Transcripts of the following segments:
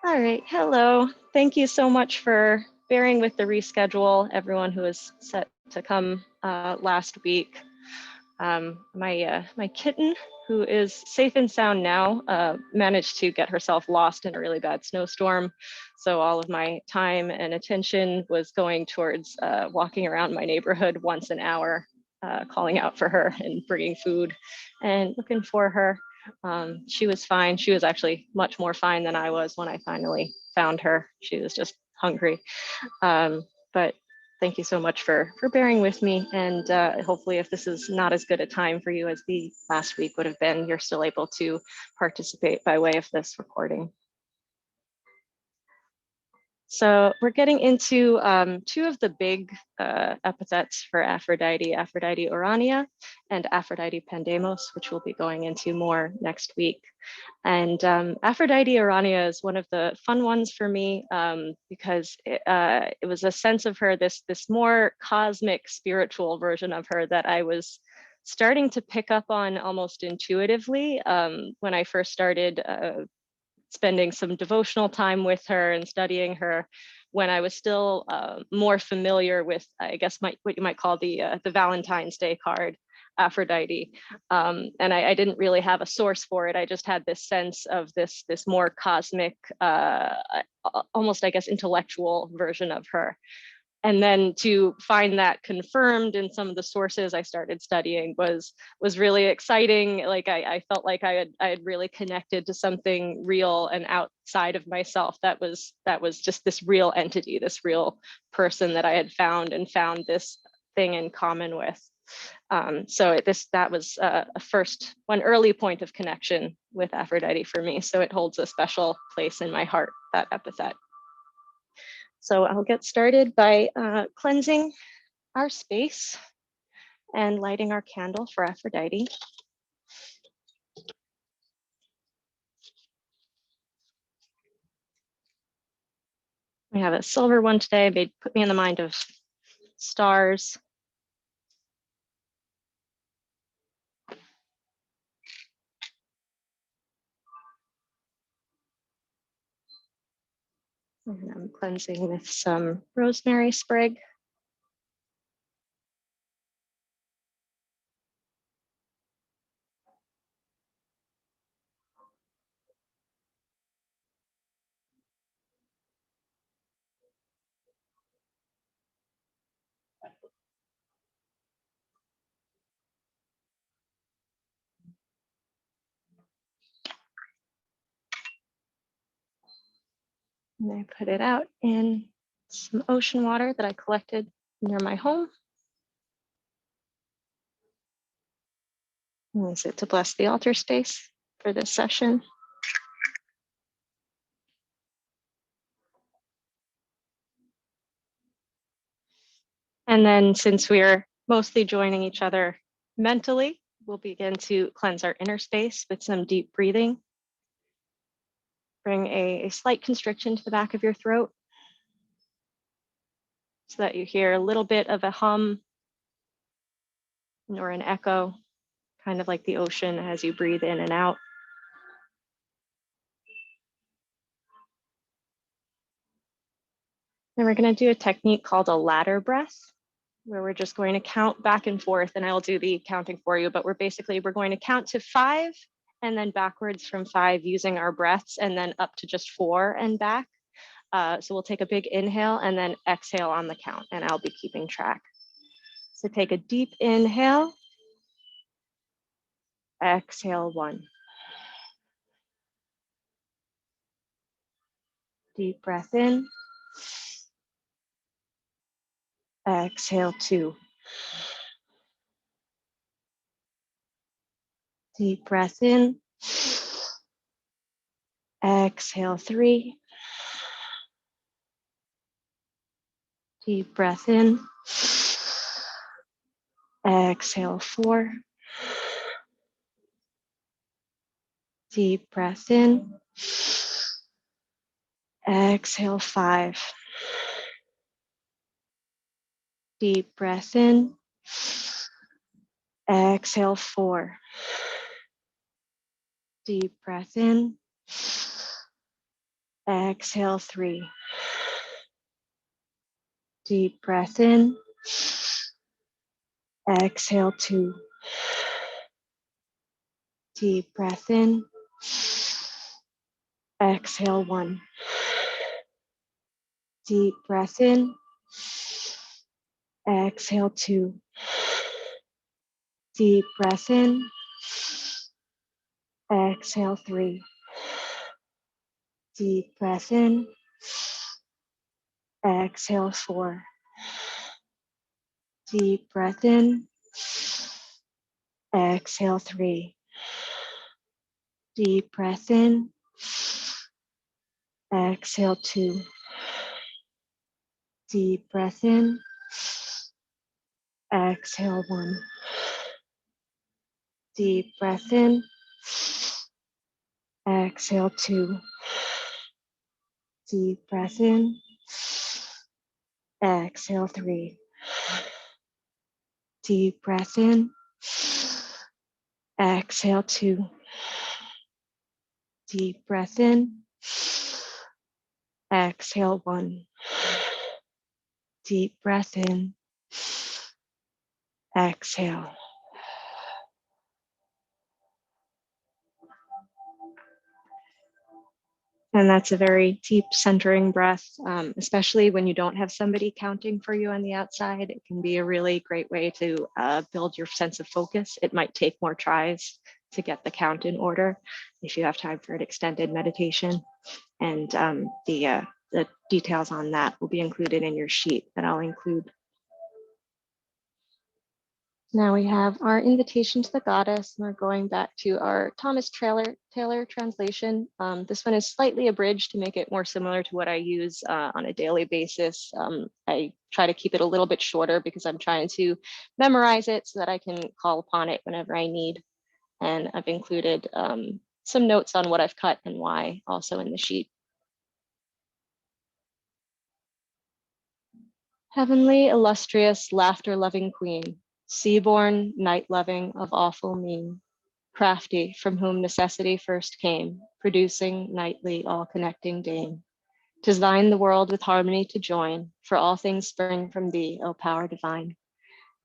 All right, hello. Thank you so much for bearing with the reschedule, everyone who was set to come last week. My kitten, who is safe and sound now, managed to get herself lost in a really bad snowstorm. So all of my time and attention was going towards walking around my neighborhood once an hour, calling out for her and bringing food and looking for her. She was fine. She was actually much more fine than I was when I finally found her. She was just hungry. But thank you so much for bearing with me. And hopefully if this is not as good a time for you as the last week would have been, you're still able to participate by way of this recording. So we're getting into two of the big epithets for Aphrodite, Aphrodite Ourania and Aphrodite Pandemos, which we'll be going into more next week. And Aphrodite Ourania is one of the fun ones for me because it was a sense of her, this more cosmic spiritual version of her that I was starting to pick up on almost intuitively when I first started spending some devotional time with her and studying her, when I was still more familiar with, I guess, what you might call the Valentine's Day card, Aphrodite. And I didn't really have a source for it. I just had this sense of this more cosmic, almost, I guess, intellectual version of her. And then to find that confirmed in some of the sources I started studying was really exciting. Like I felt like I had really connected to something real and outside of myself that was just this real entity, this real person that I had found this thing in common with. So that was one early point of connection with Aphrodite for me. So it holds a special place in my heart, that epithet. So I'll get started by cleansing our space and lighting our candle for Aphrodite. We have a silver one today. They put me in the mind of stars. And I'm cleansing with some rosemary sprig. And I put it out in some ocean water that I collected near my home. And use it to bless the altar space for this session. And then since we're mostly joining each other mentally, we'll begin to cleanse our inner space with some deep breathing. Bring a slight constriction to the back of your throat so that you hear a little bit of a hum or an echo, kind of like the ocean as you breathe in and out. Then we're going to do a technique called a ladder breath, where we're just going to count back and forth, and I'll do the counting for you, but we're going to count to 5 and then backwards from 5 using our breaths, and then up to just 4 and back. So we'll take a big inhale and then exhale on the count, and I'll be keeping track. So take a deep inhale, exhale 1. Deep breath in, exhale 2. Deep breath in, exhale 3. Deep breath in, exhale 4. Deep breath in, exhale 5. Deep breath in, exhale 4. Deep breath in, Exhale 3. Deep breath in. Exhale 2. Deep breath in. Exhale 1. Deep breath in. Exhale 2. Deep breath in. Exhale 3. Deep breath in. Exhale 4. Deep breath in. Exhale 3. Deep breath in. Exhale 2. Deep breath in. Exhale 1. Deep breath in. Exhale 2. Deep breath in. Exhale 3. Deep breath in. Exhale 2. Deep breath in. Exhale 1. Deep breath in. Exhale. And that's a very deep centering breath, especially when you don't have somebody counting for you on the outside. It can be a really great way to build your sense of focus. It might take more tries to get the count in order if you have time for an extended meditation. And the details on that will be included in your sheet that I'll include. Now we have our invitation to the goddess, and we're going back to our Thomas Taylor translation. This one is slightly abridged to make it more similar to what I use on a daily basis. I try to keep it a little bit shorter because I'm trying to memorize it so that I can call upon it whenever I need. And I've included some notes on what I've cut and why also in the sheet. Heavenly, illustrious, laughter-loving queen, sea-born, night-loving, of awful mien, crafty, from whom necessity first came, producing, nightly, all-connecting dame. 'Tis thine the world with harmony to join, for all things spring from thee, O power divine.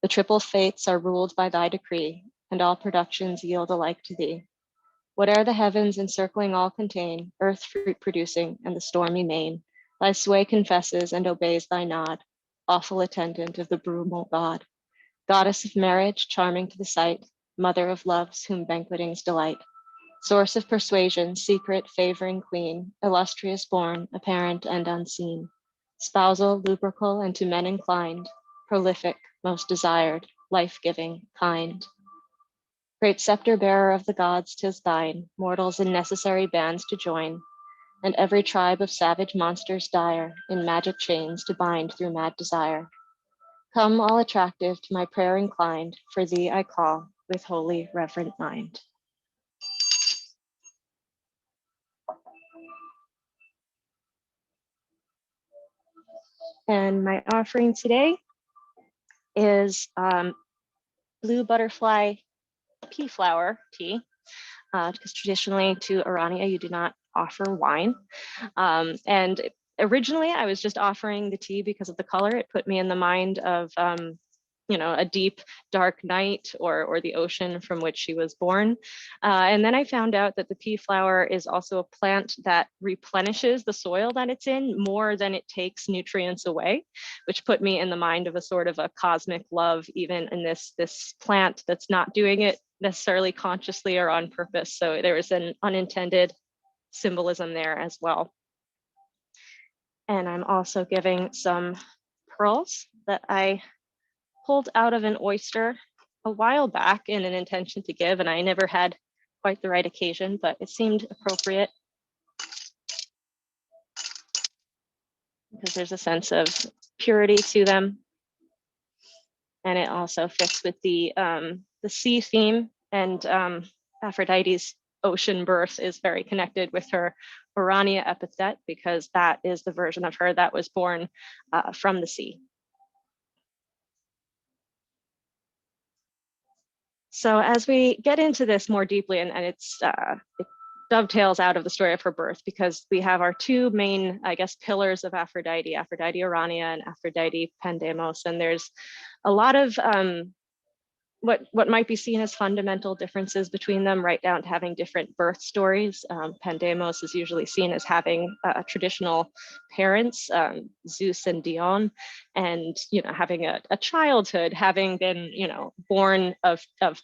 The triple fates are ruled by thy decree, and all productions yield alike to thee. Whate'er the heavens encircling all contain, earth fruit producing, and the stormy main, thy sway confesses and obeys thy nod, awful attendant of the brumal god. Goddess of marriage, charming to the sight, mother of loves whom banquetings delight, source of persuasion, secret, favoring queen, illustrious born, apparent and unseen, spousal, lubrical, and to men inclined, prolific, most desired, life-giving, kind. Great scepter bearer of the gods, 'tis thine, mortals in necessary bands to join, and every tribe of savage monsters dire in magic chains to bind through mad desire. Come, all attractive, to my prayer inclined, for thee I call with holy reverent mind. And my offering today is blue butterfly pea flower tea, because traditionally to Ourania, you do not offer wine. And originally I was just offering the tea because of the color. It put me in the mind of a deep, dark night or the ocean from which she was born. And then I found out that the pea flower is also a plant that replenishes the soil that it's in more than it takes nutrients away, which put me in the mind of a sort of a cosmic love, even in this plant that's not doing it necessarily consciously or on purpose. So there was an unintended symbolism there as well. And I'm also giving some pearls that I pulled out of an oyster a while back in an intention to give, and I never had quite the right occasion, but it seemed appropriate because there's a sense of purity to them. And it also fits with the sea theme, and Aphrodite's ocean birth is very connected with her Ourania epithet, because that is the version of her that was born from the sea. So as we get into this more deeply, and dovetails out of the story of her birth, because we have our two main, I guess, pillars of Aphrodite, Aphrodite Ourania and Aphrodite Pandemos. And there's a lot of what might be seen as fundamental differences between them, right down to having different birth stories. Pandemos is usually seen as having traditional parents, Zeus and Dion, and having a childhood, having been born of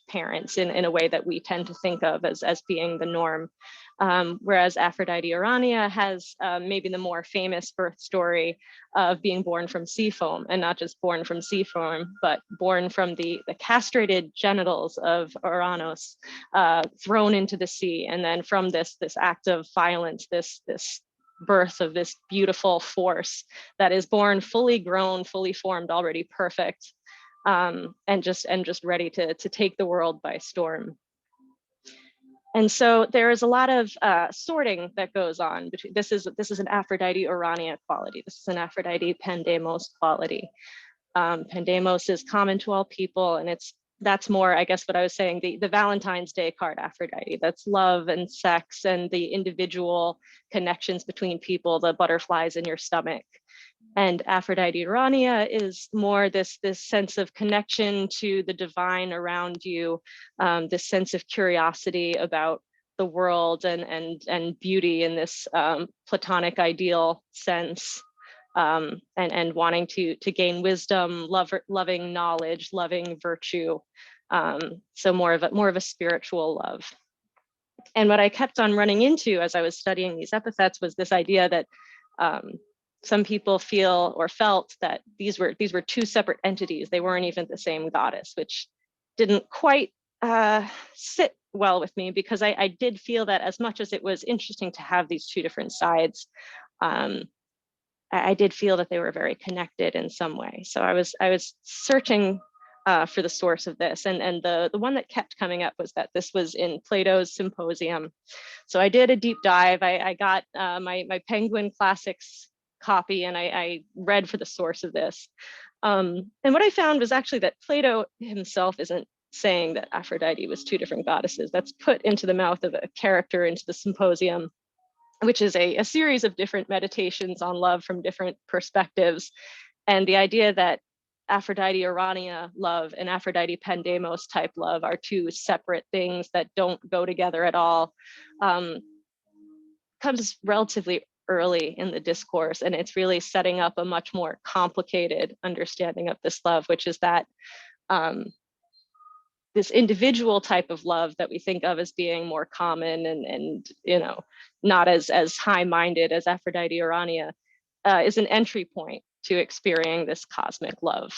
parents in a way that we tend to think of as being the norm. Whereas Aphrodite Ourania has maybe the more famous birth story of being born from sea foam, and not just born from sea foam, but born from the castrated genitals of Ouranos, thrown into the sea. And then from this act of violence, this birth of this beautiful force that is born fully grown, fully formed, already perfect, and just ready to take the world by storm. And so there is a lot of sorting that goes on between. This is an Aphrodite Ourania quality. This is an Aphrodite Pandemos quality. Pandemos is common to all people, and that's more, I guess, what I was saying, the Valentine's Day card Aphrodite. That's love and sex and the individual connections between people, the butterflies in your stomach. And Aphrodite Ourania is more this sense of connection to the divine around you, this sense of curiosity about the world and beauty in this platonic ideal sense, and wanting to gain wisdom, loving knowledge, loving virtue. So more of a spiritual love. And what I kept on running into as I was studying these epithets was this idea that some people feel or felt that these were two separate entities. They weren't even the same goddess, which didn't quite sit well with me, because I did feel that as much as it was interesting to have these two different sides, I did feel that they were very connected in some way. So I was searching for the source of this, and the one that kept coming up was that this was in Plato's Symposium. So I did a deep dive. I got my Penguin Classics copy, and I read for the source of this. And what I found was actually that Plato himself isn't saying that Aphrodite was two different goddesses. That's put into the mouth of a character into the Symposium, which is a series of different meditations on love from different perspectives. And the idea that Aphrodite Ourania love and Aphrodite Pandemos type love are two separate things that don't go together at all comes relatively early in the discourse, and it's really setting up a much more complicated understanding of this love, which is that this individual type of love that we think of as being more common and not as high-minded as Aphrodite Ourania is an entry point to experiencing this cosmic love.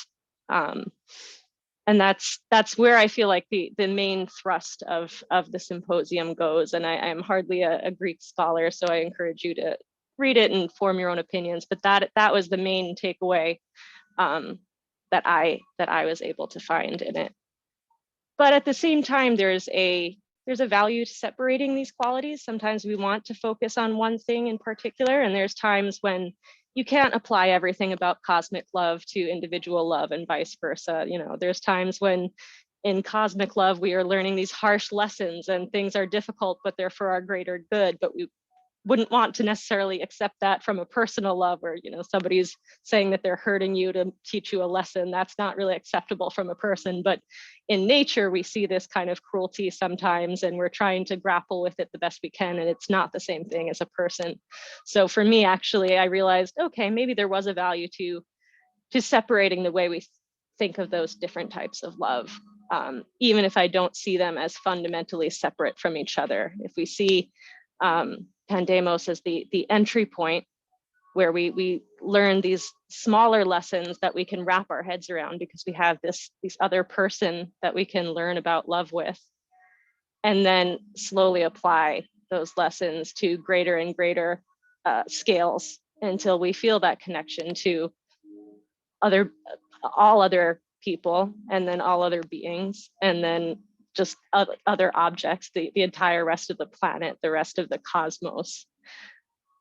And that's where I feel like the main thrust of the symposium goes. And I am hardly a Greek scholar, so I encourage you to read it and form your own opinions. But that was the main takeaway that I was able to find in it. But at the same time, there's a value to separating these qualities. Sometimes we want to focus on one thing in particular, and there's times when you can't apply everything about cosmic love to individual love and vice versa. There's times when in cosmic love, we are learning these harsh lessons and things are difficult, but they're for our greater good. But we wouldn't want to necessarily accept that from a personal love where, somebody's saying that they're hurting you to teach you a lesson. That's not really acceptable from a person. But in nature, we see this kind of cruelty sometimes, and we're trying to grapple with it the best we can. And it's not the same thing as a person. So for me, actually, I realized, okay, maybe there was a value to separating the way we think of those different types of love, even if I don't see them as fundamentally separate from each other. If we see Pandemos as the entry point where we learn these smaller lessons that we can wrap our heads around because we have this other person that we can learn about love with, and then slowly apply those lessons to greater and greater scales until we feel that connection to all other people, and then all other beings, and then just other objects, the entire rest of the planet, the rest of the cosmos.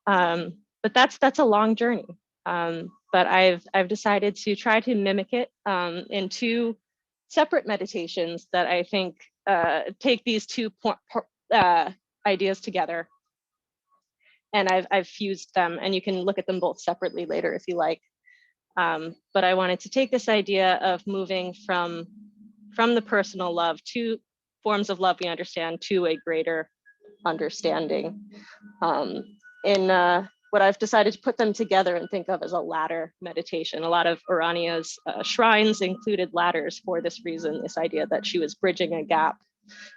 But that's a long journey. But I've decided to try to mimic it in two separate meditations that I think take these two ideas together, and I've fused them, and you can look at them both separately later if you like. But I wanted to take this idea of moving from the personal love to forms of love we understand to a greater understanding. In what I've decided to put them together and think of as a ladder meditation. A lot of Ourania's shrines included ladders for this reason, this idea that she was bridging a gap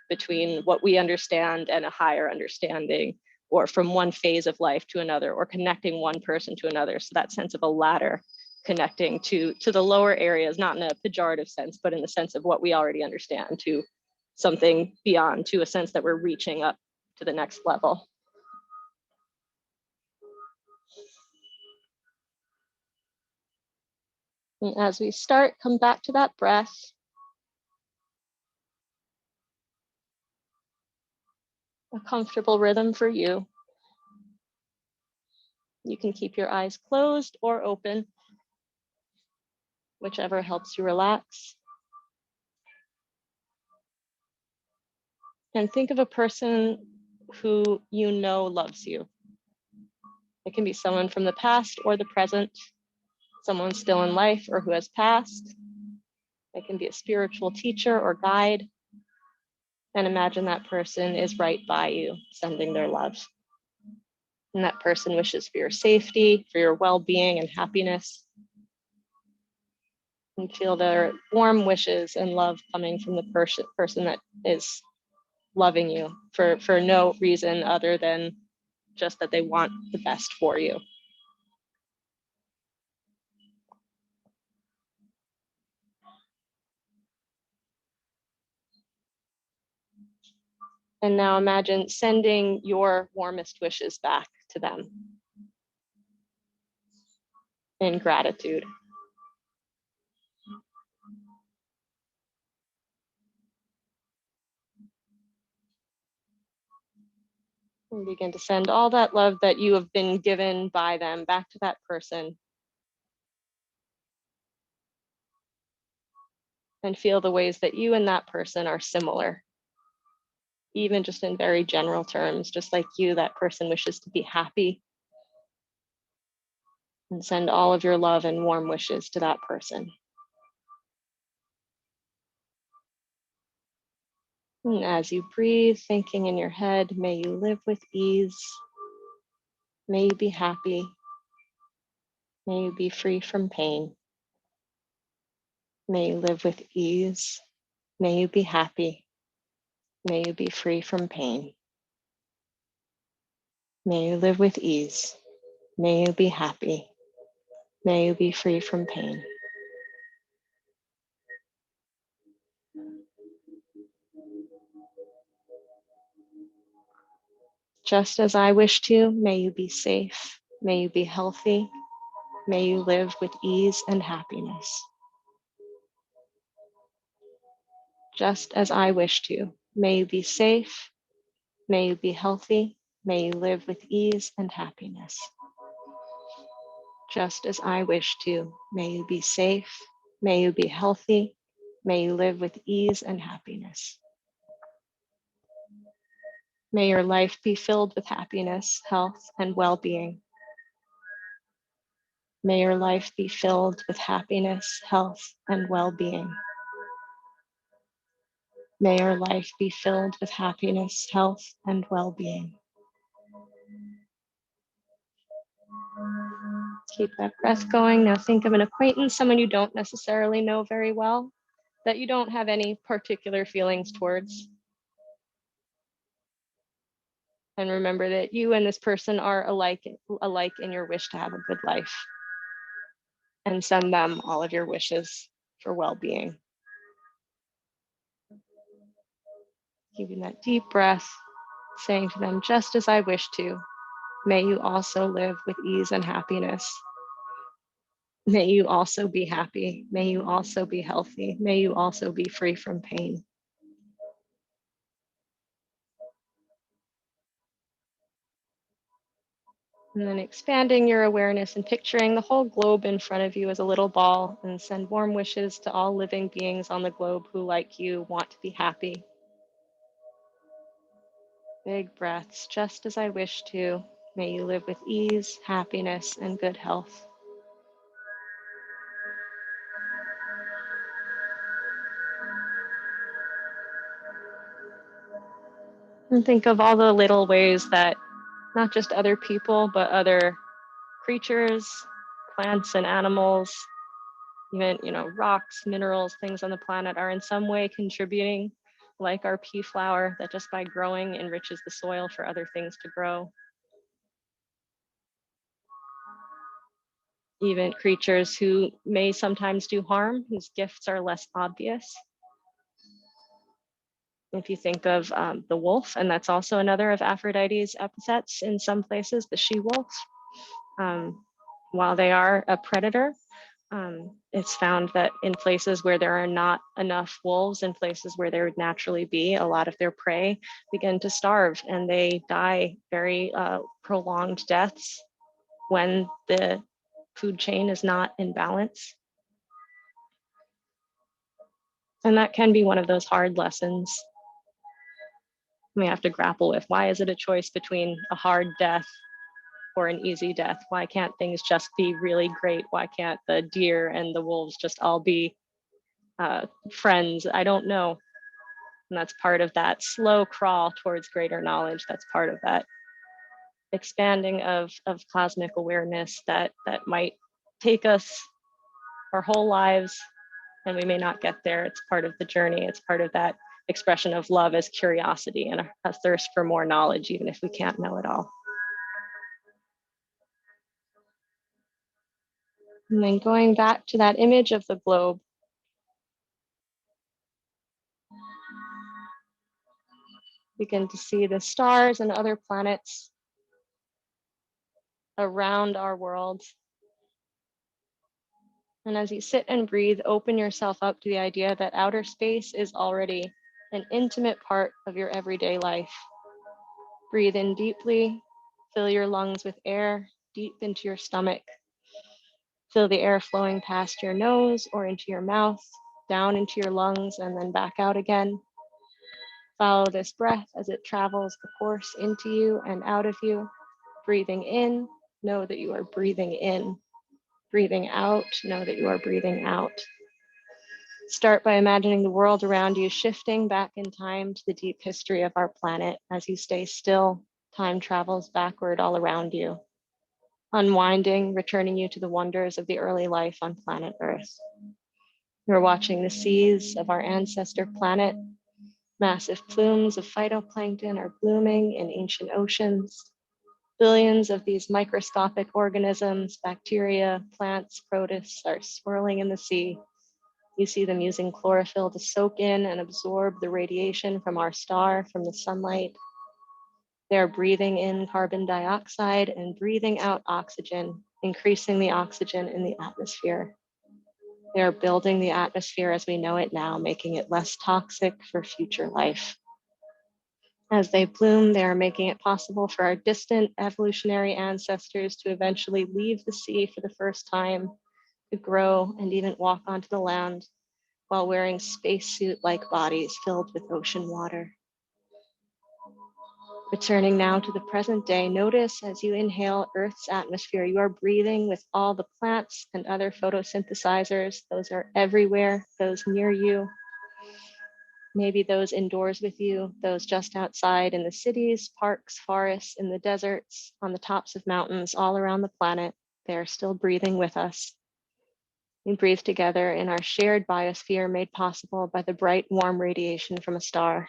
between what we understand and a higher understanding, or from one phase of life to another, or connecting one person to another. So that sense of a ladder connecting to the lower areas, not in a pejorative sense, but in the sense of what we already understand, to something beyond, to a sense that we're reaching up to the next level. And as we start, come back to that breath. A comfortable rhythm for you. You can keep your eyes closed or open, whichever helps you relax. And think of a person who you know loves you. It can be someone from the past or the present, someone still in life or who has passed. It can be a spiritual teacher or guide. And imagine that person is right by you, sending their love. And that person wishes for your safety, for your well-being and happiness. And feel their warm wishes and love coming from the person that is loving you for no reason other than just that they want the best for you. And now imagine sending your warmest wishes back to them in gratitude. And begin to send all that love that you have been given by them back to that person. And feel the ways that you and that person are similar, even just in very general terms. Just like you, that person wishes to be happy. And send all of your love and warm wishes to that person. And as you breathe, thinking in your head, may you live with ease. May you be happy. May you be free from pain. May you live with ease. May you be happy. May you be free from pain. May you live with ease. May you be happy. May you be free from pain. Just as I wish to, may you be safe. May you be healthy. May you live with ease and happiness. Just as I wish to, may you be safe. May you be healthy. May you live with ease and happiness. Just as I wish to, may you be safe. May you be healthy. May you live with ease and happiness. May your life be filled with happiness, health, and well-being. May your life be filled with happiness, health, and well-being. May your life be filled with happiness, health, and well-being. Keep that breath going. Now think of an acquaintance, someone you don't necessarily know very well, that you don't have any particular feelings towards. And remember that you and this person are alike in your wish to have a good life. And send them all of your wishes for well-being. Keeping that deep breath, saying to them, just as I wish to, may you also live with ease and happiness. May you also be happy. May you also be healthy. May you also be free from pain. And then expanding your awareness and picturing the whole globe in front of you as a little ball, and send warm wishes to all living beings on the globe who, like you, want to be happy. Big breaths, just as I wish to. May you live with ease, happiness, and good health. And think of all the little ways that not just other people, but other creatures, plants and animals, even, rocks, minerals, things on the planet are in some way contributing, like our pea flower that just by growing enriches the soil for other things to grow. Even creatures who may sometimes do harm, whose gifts are less obvious. If you think of the wolf, and that's also another of Aphrodite's epithets in some places, the she-wolf, while they are a predator, it's found that in places where there are not enough wolves, in places where there would naturally be, a lot of their prey begin to starve and they die very prolonged deaths when the food chain is not in balance. And that can be one of those hard lessons we have to grapple with. Why is it a choice between a hard death or an easy death? Why can't things just be really great? Why can't the deer and the wolves just all be friends? I don't know. And that's part of that slow crawl towards greater knowledge. That's part of that expanding of cosmic awareness that might take us our whole lives, and we may not get there. It's part of the journey. It's part of that expression of love as curiosity and a thirst for more knowledge, even if we can't know it all. And then going back to that image of the globe, begin to see the stars and other planets around our world. And as you sit and breathe, open yourself up to the idea that outer space is already an intimate part of your everyday life. Breathe in deeply, fill your lungs with air deep into your stomach. Feel the air flowing past your nose or into your mouth, down into your lungs, and then back out again. Follow this breath as it travels the course into you and out of you. Breathing in, know that you are breathing in. Breathing out, know that you are breathing out. Start by imagining the world around you shifting back in time to the deep history of our planet. As you stay still, time travels backward all around you, unwinding, returning you to the wonders of the early life on planet Earth. You're watching the seas of our ancestor planet. Massive plumes of phytoplankton are blooming in ancient oceans. Billions of these microscopic organisms, bacteria, plants, protists are swirling in the sea. You see them using chlorophyll to soak in and absorb the radiation from our star, from the sunlight. They're breathing in carbon dioxide and breathing out oxygen, increasing the oxygen in the atmosphere. They're building the atmosphere as we know it now, making it less toxic for future life. As they bloom, they are making it possible for our distant evolutionary ancestors to eventually leave the sea for the first time, to grow and even walk onto the land while wearing spacesuit-like bodies filled with ocean water. Returning now to the present day, notice as you inhale Earth's atmosphere, you are breathing with all the plants and other photosynthesizers. Those are everywhere, those near you, maybe those indoors with you, those just outside in the cities, parks, forests, in the deserts, on the tops of mountains, all around the planet. They are still breathing with us. We breathe together in our shared biosphere made possible by the bright, warm radiation from a star.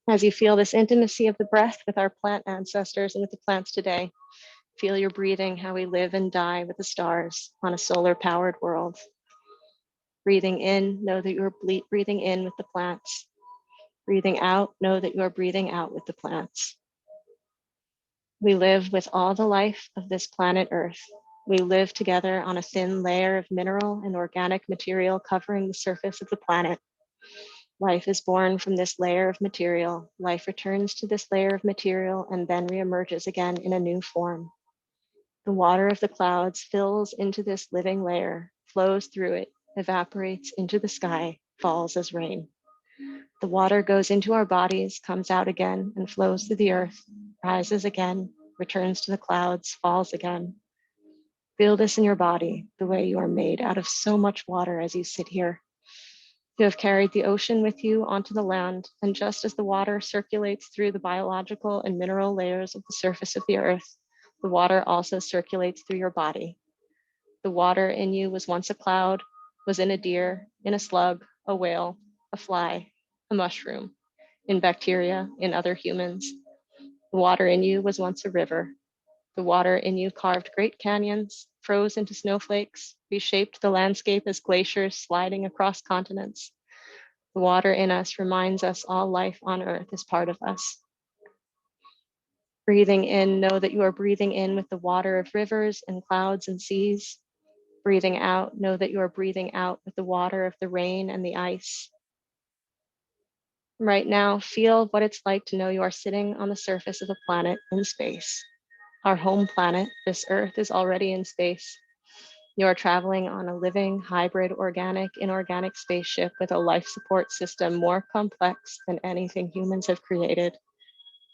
As you feel this intimacy of the breath with our plant ancestors and with the plants today, feel your breathing, how we live and die with the stars on a solar-powered world. Breathing in, know that you're breathing in with the plants. Breathing out, know that you are breathing out with the plants. We live with all the life of this planet Earth. We live together on a thin layer of mineral and organic material covering the surface of the planet. Life is born from this layer of material. Life returns to this layer of material and then reemerges again in a new form. The water of the clouds fills into this living layer, flows through it, evaporates into the sky, falls as rain. The water goes into our bodies, comes out again, and flows through the earth, rises again, returns to the clouds, falls again. Feel this in your body, the way you are made out of so much water as you sit here. You have carried the ocean with you onto the land, and just as the water circulates through the biological and mineral layers of the surface of the earth, the water also circulates through your body. The water in you was once a cloud, was in a deer, in a slug, a whale, a fly, a mushroom, in bacteria, in other humans. The water in you was once a river. The water in you carved great canyons, froze into snowflakes, reshaped the landscape as glaciers sliding across continents. The water in us reminds us all life on earth is part of us. Breathing in, know that you are breathing in with the water of rivers and clouds and seas. Breathing out, know that you are breathing out with the water of the rain and the ice. Right now, feel what it's like to know you are sitting on the surface of a planet in space. Our home planet, this Earth, is already in space. You are traveling on a living, hybrid, organic, inorganic spaceship with a life support system more complex than anything humans have created.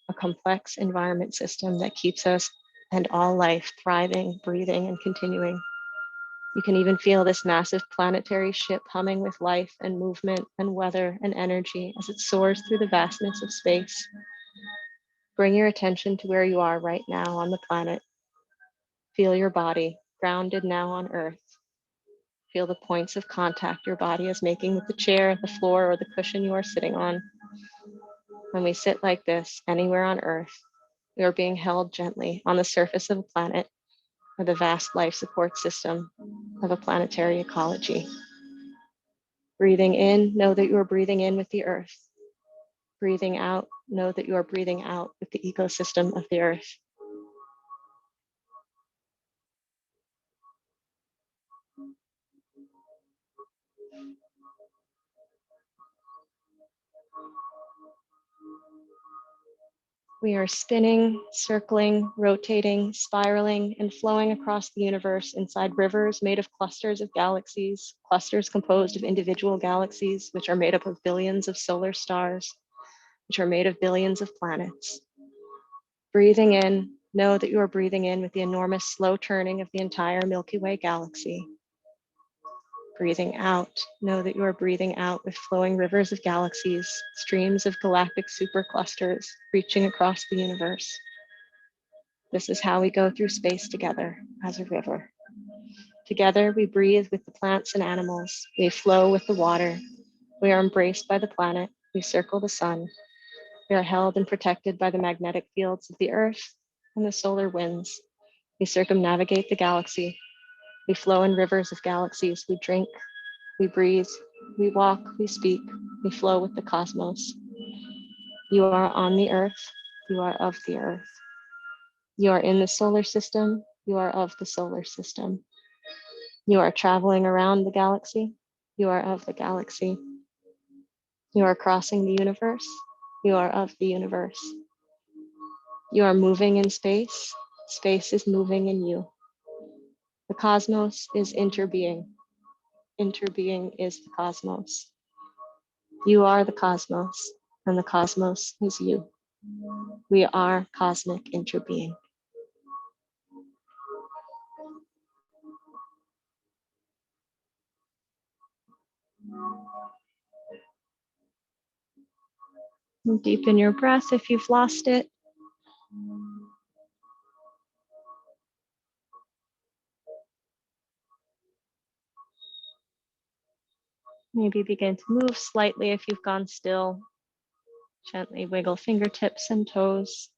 A complex environment system that keeps us and all life thriving, breathing, and continuing. You can even feel this massive planetary ship humming with life and movement and weather and energy as it soars through the vastness of space. Bring your attention to where you are right now on the planet. Feel your body, grounded now on Earth. Feel the points of contact your body is making with the chair, the floor, or the cushion you are sitting on. When we sit like this, anywhere on Earth, we are being held gently on the surface of a planet with a vast life support system of a planetary ecology. Breathing in, know that you are breathing in with the Earth. Breathing out, know that you are breathing out with the ecosystem of the Earth. We are spinning, circling, rotating, spiraling, and flowing across the universe inside rivers made of clusters of galaxies, clusters composed of individual galaxies, which are made up of billions of solar stars, which are made of billions of planets. Breathing in, know that you are breathing in with the enormous slow turning of the entire Milky Way galaxy. Breathing out, know that you are breathing out with flowing rivers of galaxies, streams of galactic superclusters reaching across the universe. This is how we go through space together as a river. Together, we breathe with the plants and animals. We flow with the water. We are embraced by the planet. We circle the sun. We are held and protected by the magnetic fields of the earth and the solar winds. We circumnavigate the galaxy. We flow in rivers of galaxies. We drink, we breathe, we walk, we speak, we flow with the cosmos. You are on the earth. You are of the earth. You are in the solar system. You are of the solar system. You are traveling around the galaxy. You are of the galaxy. You are crossing the universe. You are of the universe. You are moving in space. Space is moving in you. The cosmos is interbeing. Interbeing is the cosmos. You are the cosmos, and the cosmos is you. We are cosmic interbeing. Deepen your breath if you've lost it. Maybe begin to move slightly if you've gone still. Gently wiggle fingertips and toes.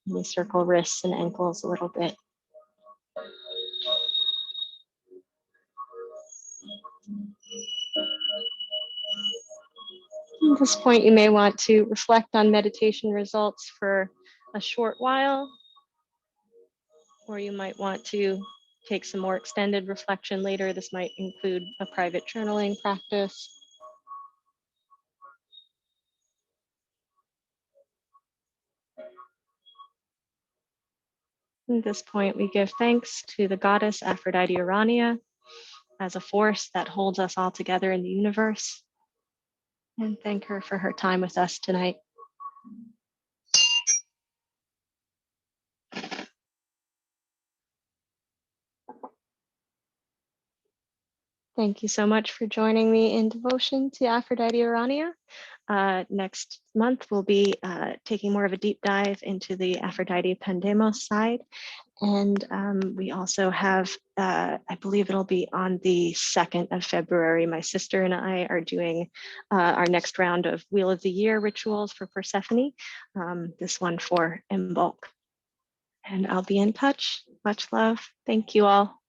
Maybe circle wrists and ankles a little bit. At this point, you may want to reflect on meditation results for a short while, or you might want to take some more extended reflection later. This might include a private journaling practice. At this point, we give thanks to the goddess Aphrodite Ourania as a force that holds us all together in the universe. And thank her for her time with us tonight. Thank you so much for joining me in devotion to Aphrodite Ourania. Next month, we'll be taking more of a deep dive into the Aphrodite Pandemos side. And we also have, I believe it'll be on the 2nd of February, my sister and I are doing our next round of Wheel of the Year rituals for Persephone, this one for Imbolc. And I'll be in touch. Much love. Thank you all.